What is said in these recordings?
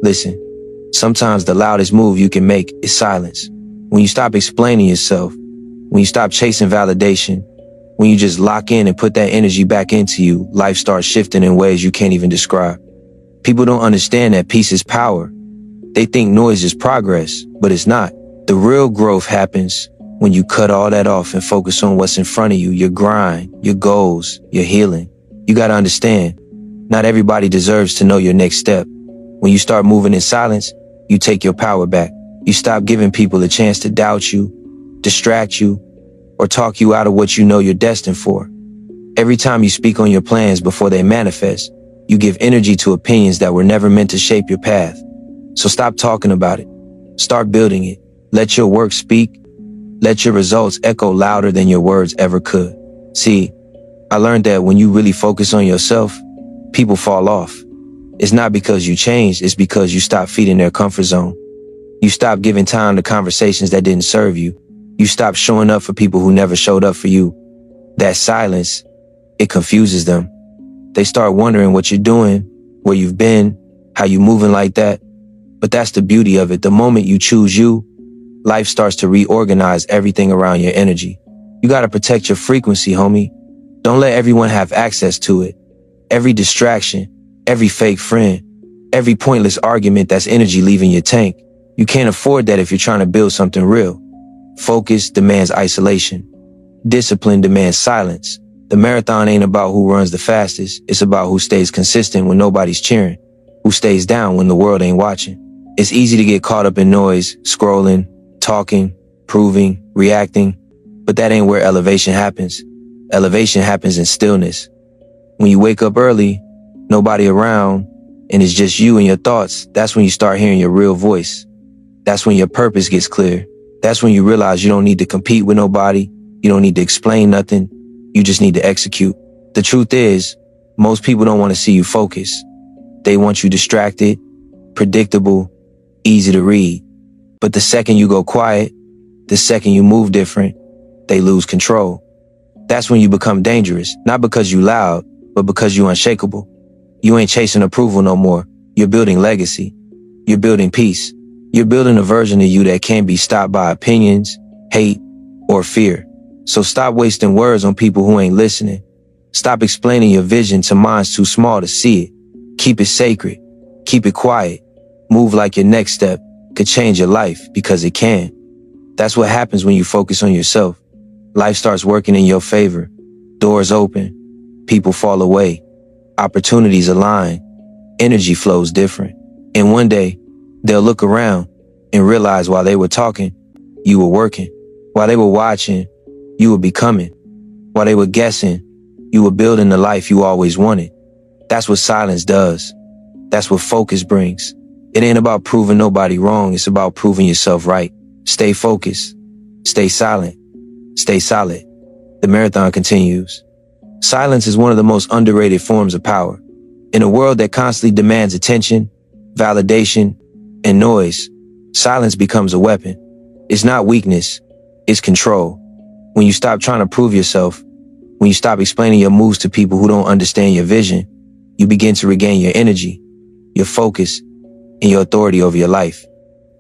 Listen, sometimes the loudest move you can make is silence. When you stop explaining yourself, when you stop chasing validation, when you just lock in and put that energy back into you, life starts shifting in ways you can't even describe. People don't understand that peace is power. They think noise is progress, but it's not. The real growth happens when you cut all that off and focus on what's in front of you, your grind, your goals, your healing. You gotta understand, not everybody deserves to know your next step. When you start moving in silence, you take your power back. You stop giving people a chance to doubt you, distract you, or talk you out of what you know you're destined for. Every time you speak on your plans before they manifest, you give energy to opinions that were never meant to shape your path. So stop talking about it. Start building it. Let your work speak. Let your results echo louder than your words ever could. See, I learned that when you really focus on yourself, people fall off. It's not because you changed, it's because you stopped feeding their comfort zone. You stopped giving time to conversations that didn't serve you. You stopped showing up for people who never showed up for you. That silence, it confuses them. They start wondering what you're doing, where you've been, how you moving like that. But that's the beauty of it. The moment you choose you, life starts to reorganize everything around your energy. You gotta protect your frequency, homie. Don't let everyone have access to it. Every distraction, every fake friend, every pointless argument, that's energy leaving your tank. You can't afford that if you're trying to build something real. Focus demands isolation. Discipline demands silence. The marathon ain't about who runs the fastest. It's about who stays consistent when nobody's cheering, who stays down when the world ain't watching. It's easy to get caught up in noise, scrolling, talking, proving, reacting, but that ain't where elevation happens. Elevation happens in stillness. When you wake up early, nobody around, and it's just you and your thoughts, that's when you start hearing your real voice. That's when your purpose gets clear. That's when you realize you don't need to compete with nobody. You don't need to explain nothing. You just need to execute. The truth is, most people don't want to see you focus. They want you distracted, predictable, easy to read. But the second you go quiet, the second you move different, they lose control. That's when you become dangerous, not because you loud, but because you unshakable. You ain't chasing approval no more. You're building legacy. You're building peace. You're building a version of you that can't be stopped by opinions, hate, or fear. So stop wasting words on people who ain't listening. Stop explaining your vision to minds too small to see it. Keep it sacred. Keep it quiet. Move like your next step could change your life, because it can. That's what happens when you focus on yourself. Life starts working in your favor. Doors open. People fall away. Opportunities align. Energy flows different. And one day, they'll look around and realize while they were talking, you were working. While they were watching, you were becoming. While they were guessing, you were building the life you always wanted. That's what silence does. That's what focus brings. It ain't about proving nobody wrong. It's about proving yourself right. Stay focused. Stay silent. Stay solid. The marathon continues. Silence is one of the most underrated forms of power. In a world that constantly demands attention, validation, and noise, silence becomes a weapon. It's not weakness. It's control. When you stop trying to prove yourself, when you stop explaining your moves to people who don't understand your vision, you begin to regain your energy, your focus, and your authority over your life.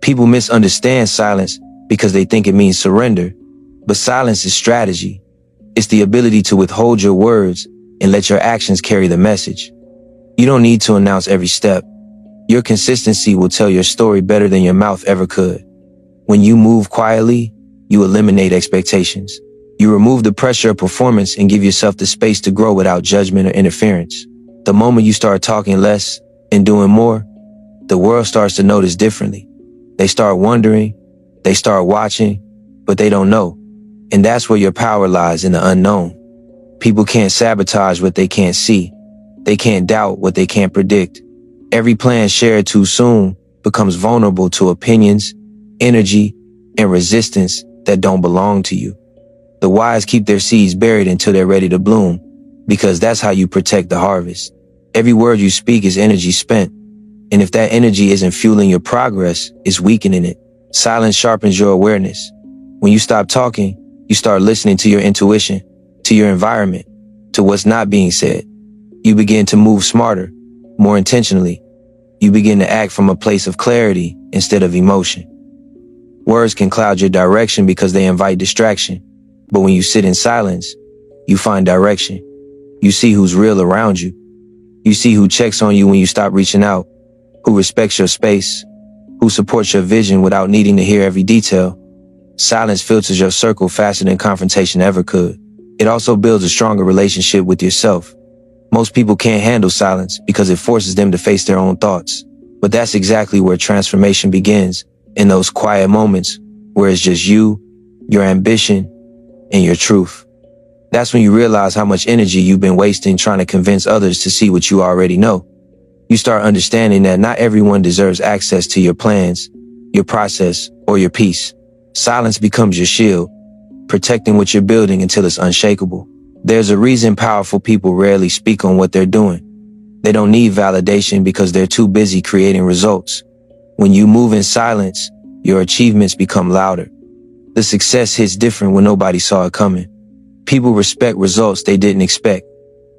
People misunderstand silence because they think it means surrender, but silence is strategy. It's the ability to withhold your words and let your actions carry the message. You don't need to announce every step. Your consistency will tell your story better than your mouth ever could. When you move quietly, you eliminate expectations. You remove the pressure of performance and give yourself the space to grow without judgment or interference. The moment you start talking less and doing more, the world starts to notice differently. They start wondering, they start watching, but they don't know. And that's where your power lies, in the unknown. People can't sabotage what they can't see. They can't doubt what they can't predict. Every plan shared too soon becomes vulnerable to opinions, energy, and resistance that don't belong to you. The wise keep their seeds buried until they're ready to bloom, because that's how you protect the harvest. Every word you speak is energy spent. And if that energy isn't fueling your progress, it's weakening it. Silence sharpens your awareness. When you stop talking, you start listening to your intuition, to your environment, to what's not being said. You begin to move smarter, more intentionally. You begin to act from a place of clarity instead of emotion. Words can cloud your direction because they invite distraction. But when you sit in silence, you find direction. You see who's real around you. You see who checks on you when you stop reaching out, who respects your space, who supports your vision without needing to hear every detail. Silence filters your circle faster than confrontation ever could. It also builds a stronger relationship with yourself. Most people can't handle silence because it forces them to face their own thoughts. But that's exactly where transformation begins, in those quiet moments where it's just you, your ambition, and your truth. That's when you realize how much energy you've been wasting trying to convince others to see what you already know. You start understanding that not everyone deserves access to your plans, your process, or your peace. Silence becomes your shield, protecting what you're building until it's unshakable. There's a reason powerful people rarely speak on what they're doing. They don't need validation because they're too busy creating results. When you move in silence, your achievements become louder. The success hits different when nobody saw it coming. People respect results they didn't expect.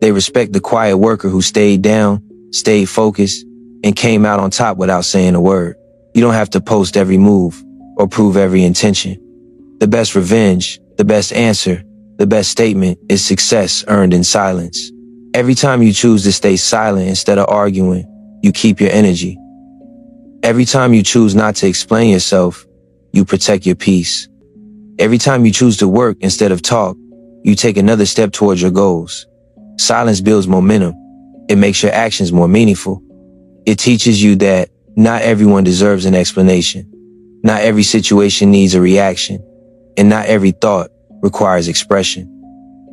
They respect the quiet worker who stayed down, stayed focused, and came out on top without saying a word. You don't have to post every move or prove every intention. The best revenge, the best answer, the best statement is success earned in silence. Every time you choose to stay silent instead of arguing, you keep your energy. Every time you choose not to explain yourself, you protect your peace. Every time you choose to work instead of talk, you take another step towards your goals. Silence builds momentum. It makes your actions more meaningful. It teaches you that not everyone deserves an explanation. Not every situation needs a reaction. And not every thought requires expression.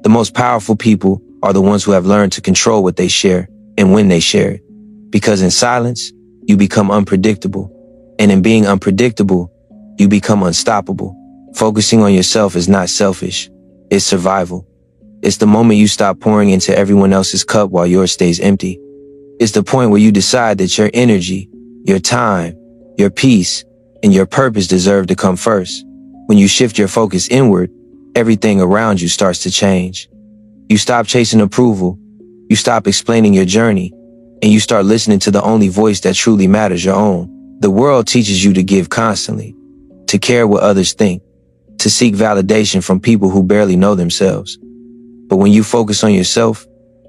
The most powerful people are the ones who have learned to control what they share and when they share it. Because in silence, you become unpredictable. And in being unpredictable, you become unstoppable. Focusing on yourself is not selfish. It's survival. It's the moment you stop pouring into everyone else's cup while yours stays empty. It's the point where you decide that your energy, your time, your peace, and your purpose deserve to come first. When you shift your focus inward, everything around you starts to change. You stop chasing approval, you stop explaining your journey, and you start listening to the only voice that truly matters, your own. The world teaches you to give constantly, to care what others think, to seek validation from people who barely know themselves. But when you focus on yourself,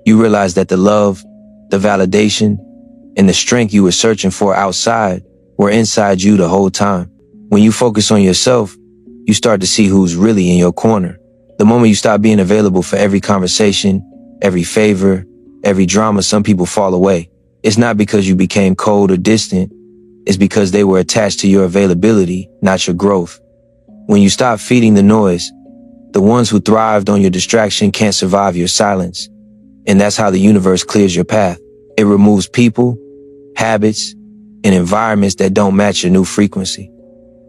you realize that the love, the validation, and the strength you were searching for outside were inside you the whole time. When you focus on yourself, you start to see who's really in your corner. The moment you stop being available for every conversation, every favor, every drama, some people fall away. It's not because you became cold or distant. It's because they were attached to your availability, not your growth. When you stop feeding the noise, the ones who thrived on your distraction can't survive your silence. And that's how the universe clears your path. It removes people, habits, and environments that don't match your new frequency.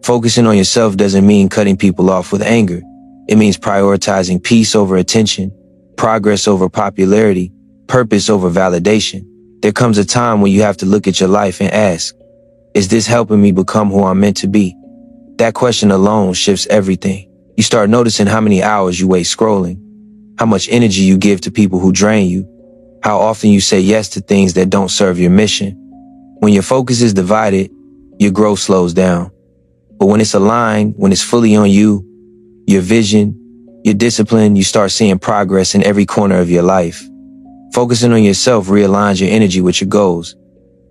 Focusing on yourself doesn't mean cutting people off with anger. It means prioritizing peace over attention, progress over popularity, purpose over validation. There comes a time when you have to look at your life and ask, is this helping me become who I'm meant to be? That question alone shifts everything. You start noticing how many hours you waste scrolling, how much energy you give to people who drain you, how often you say yes to things that don't serve your mission. When your focus is divided, your growth slows down. But when it's aligned, when it's fully on you, your vision, your discipline, you start seeing progress in every corner of your life. Focusing on yourself realigns your energy with your goals.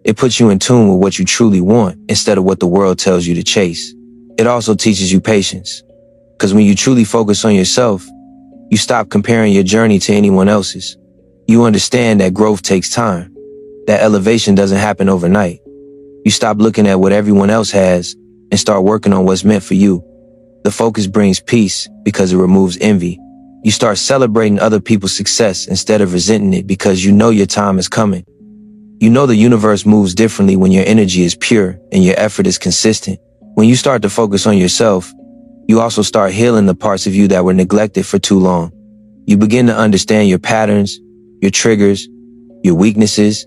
It puts you in tune with what you truly want instead of what the world tells you to chase. It also teaches you patience. Because when you truly focus on yourself, you stop comparing your journey to anyone else's. You understand that growth takes time, that elevation doesn't happen overnight. You stop looking at what everyone else has and start working on what's meant for you. The focus brings peace because it removes envy. You start celebrating other people's success instead of resenting it because you know your time is coming. You know the universe moves differently when your energy is pure and your effort is consistent. When you start to focus on yourself, you also start healing the parts of you that were neglected for too long. You begin to understand your patterns, your triggers, your weaknesses.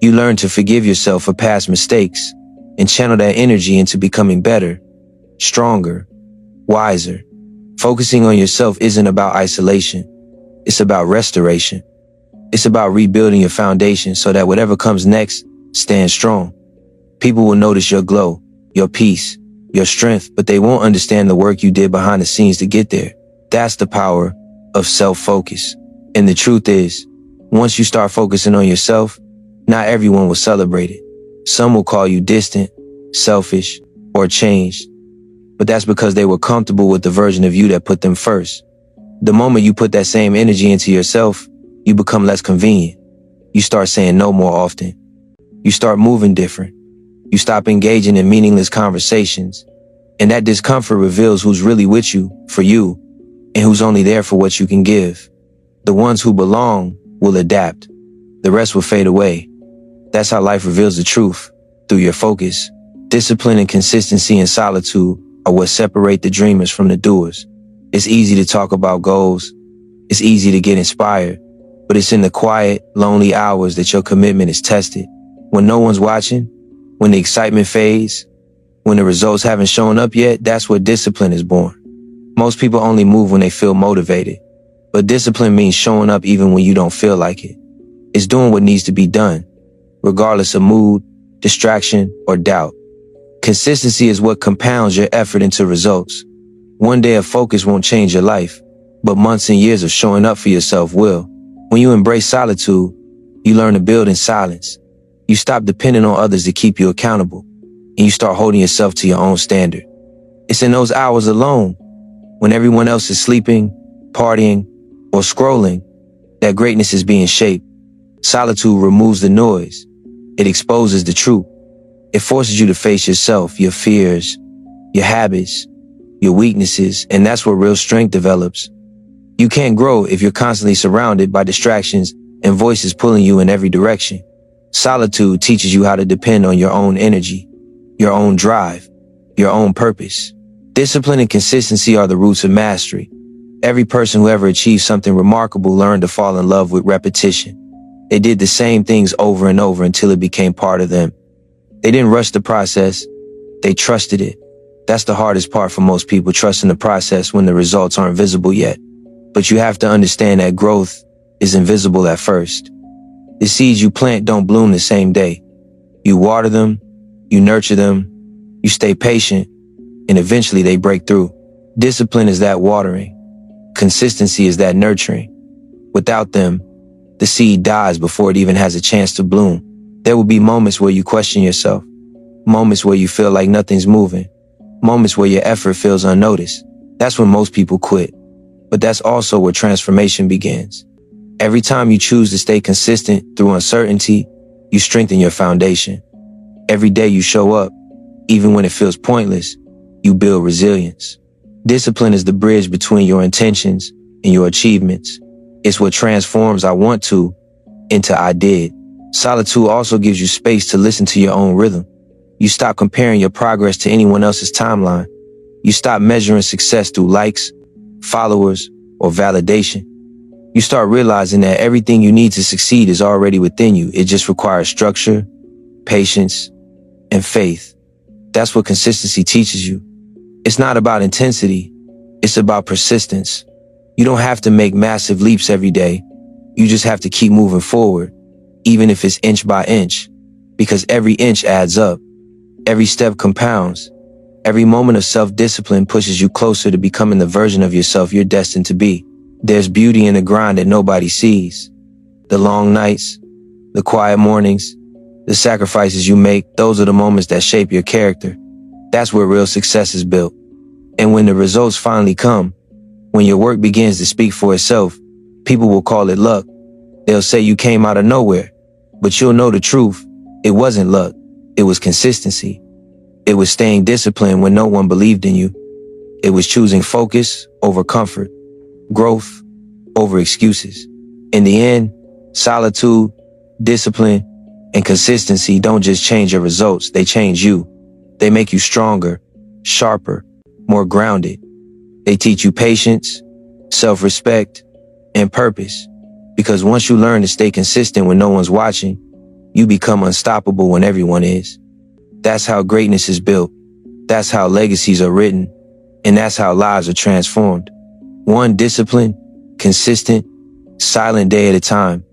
You learn to forgive yourself for past mistakes and channel that energy into becoming better, stronger, wiser. Focusing on yourself isn't about isolation. It's about restoration. It's about rebuilding your foundation so that whatever comes next stands strong. People will notice your glow, your peace, your strength, but they won't understand the work you did behind the scenes to get there. That's the power of self-focus. And the truth is, once you start focusing on yourself, not everyone will celebrate it. Some will call you distant, selfish, or changed. But that's because they were comfortable with the version of you that put them first. The moment you put that same energy into yourself, you become less convenient. You start saying no more often. You start moving different. You stop engaging in meaningless conversations. And that discomfort reveals who's really with you, for you, and who's only there for what you can give. The ones who belong will adapt. The rest will fade away. That's how life reveals the truth, through your focus. Discipline and consistency and solitude are what separate the dreamers from the doers. It's easy to talk about goals. It's easy to get inspired. But it's in the quiet, lonely hours that your commitment is tested. When no one's watching, when the excitement fades, when the results haven't shown up yet, that's where discipline is born. Most people only move when they feel motivated. But discipline means showing up even when you don't feel like it. It's doing what needs to be done, regardless of mood, distraction, or doubt. Consistency is what compounds your effort into results. One day of focus won't change your life, but months and years of showing up for yourself will. When you embrace solitude, you learn to build in silence. You stop depending on others to keep you accountable, and you start holding yourself to your own standard. It's in those hours alone, when everyone else is sleeping, partying, or scrolling, that greatness is being shaped. Solitude removes the noise. It exposes the truth. It forces you to face yourself, your fears, your habits, your weaknesses, and that's where real strength develops. You can't grow if you're constantly surrounded by distractions and voices pulling you in every direction. Solitude teaches you how to depend on your own energy, your own drive, your own purpose. Discipline and consistency are the roots of mastery. Every person who ever achieved something remarkable learned to fall in love with repetition. They did the same things over and over until it became part of them. They didn't rush the process. They trusted it. That's the hardest part for most people, trusting the process when the results aren't visible yet. But you have to understand that growth is invisible at first. The seeds you plant don't bloom the same day. You water them, you nurture them, you stay patient, and eventually they break through. Discipline is that watering. Consistency is that nurturing. Without them, the seed dies before it even has a chance to bloom. There will be moments where you question yourself, moments where you feel like nothing's moving, moments where your effort feels unnoticed. That's when most people quit. But that's also where transformation begins. Every time you choose to stay consistent through uncertainty, you strengthen your foundation. Every day you show up, even when it feels pointless, you build resilience. Discipline is the bridge between your intentions and your achievements. It's what transforms "I want to" into "I did." Solitude also gives you space to listen to your own rhythm. You stop comparing your progress to anyone else's timeline. You stop measuring success through likes, followers, or validation. You start realizing that everything you need to succeed is already within you. It just requires structure, patience, and faith. That's what consistency teaches you. It's not about intensity. It's about persistence. You don't have to make massive leaps every day. You just have to keep moving forward, even if it's inch by inch, because every inch adds up. Every step compounds. Every moment of self-discipline pushes you closer to becoming the version of yourself you're destined to be. There's beauty in the grind that nobody sees. The long nights, the quiet mornings, the sacrifices you make, those are the moments that shape your character. That's where real success is built. And when the results finally come, when your work begins to speak for itself, people will call it luck. They'll say you came out of nowhere, but you'll know the truth. It wasn't luck. It was consistency. It was staying disciplined when no one believed in you. It was choosing focus over comfort, growth over excuses. In the end, solitude, discipline, and consistency don't just change your results, they change you. They make you stronger, sharper, more grounded. They teach you patience, self-respect, and purpose. Because once you learn to stay consistent when no one's watching, you become unstoppable when everyone is. That's how greatness is built. That's how legacies are written. And that's how lives are transformed. One disciplined, consistent, silent day at a time.